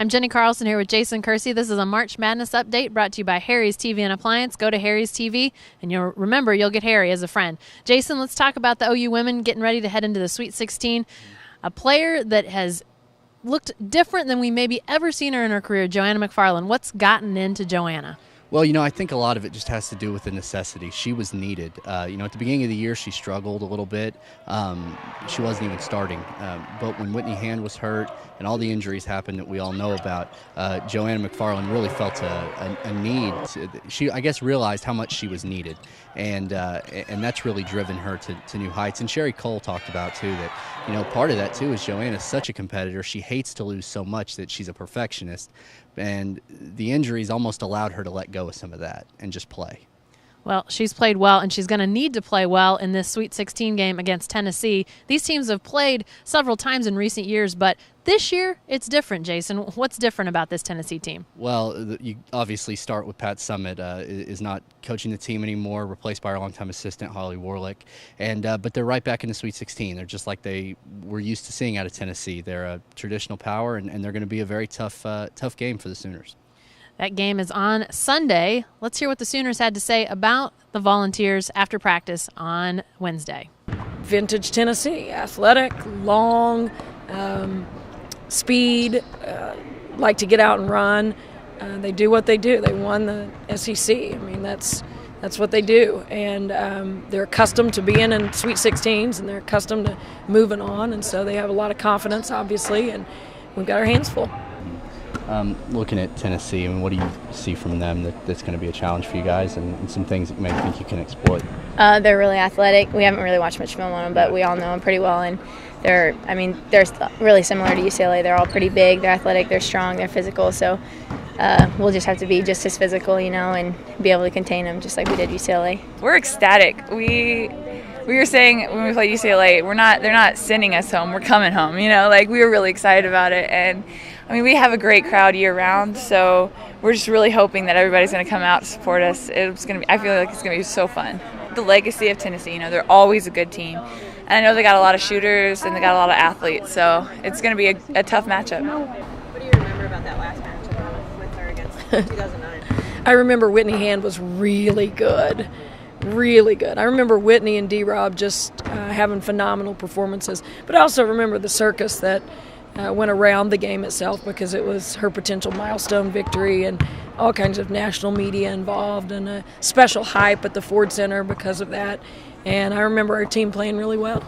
I'm Jenny Carlson here with Jason Kersey. This is a March Madness update brought to you by Harry's TV and Appliance. Go to Harry's TV, and you'll get Harry as a friend. Jason, let's talk about the OU women getting ready to head into the Sweet 16. A player that has looked different than we maybe ever seen her in her career, Joanna McFarland. What's gotten into Joanna? Well, I think a lot of it just has to do with the necessity. She was needed. At the beginning of the year, she struggled a little bit. She wasn't even starting. But when Whitney Hand was hurt and all the injuries happened that we all know about, Joanna McFarland really felt a need. She, I guess, realized how much she was needed. And that's really driven her to new heights. And Sherri Coale talked about, too, that, part of that, too, is Joanna's such a competitor. She hates to lose so much that she's a perfectionist. And the injuries almost allowed her to let go of some of that and just play. Well, she's played well, and she's going to need to play well in this Sweet 16 game against Tennessee. These teams have played several times in recent years, but this year it's different, Jason. What's different about this Tennessee team? Well, you obviously start with Pat Summitt, is not coaching the team anymore, replaced by our longtime assistant, Holly Warlick. But they're right back in the Sweet 16. They're just like they were used to seeing out of Tennessee. They're a traditional power, and they're going to be a very tough game for the Sooners. That game is on Sunday. Let's hear what the Sooners had to say about the Volunteers after practice on Wednesday. Vintage Tennessee, athletic, long, speed, like to get out and run. They do what they do. They won the SEC. I mean, that's what they do. And they're accustomed to being in Sweet 16s, and they're accustomed to moving on. And so they have a lot of confidence, obviously, and we've got our hands full. Looking at Tennessee, what do you see from them that's going to be a challenge for you guys, and some things that you may think you can exploit? They're really athletic. We haven't really watched much film on them, but we all know them pretty well. And they're really similar to UCLA. They're all pretty big. They're athletic. They're strong. They're physical. So we'll just have to be just as physical, and be able to contain them just like we did UCLA. We're ecstatic. We were saying when we played UCLA, they're not sending us home. We're coming home. We were really excited about it. And we have a great crowd year round, so we're just really hoping that everybody's going to come out to support us. I feel like it's going to be so fun. The legacy of Tennessee, they're always a good team. And I know they got a lot of shooters and they got a lot of athletes, so it's going to be a tough matchup. What do you remember about that last matchup with her against 2009? I remember Whitney Hand was really good. Really good. I remember Whitney and D-Rob just having phenomenal performances. But I also remember the circus that went around the game itself, because it was her potential milestone victory and all kinds of national media involved and a special hype at the Ford Center because of that. And I remember our team playing really well.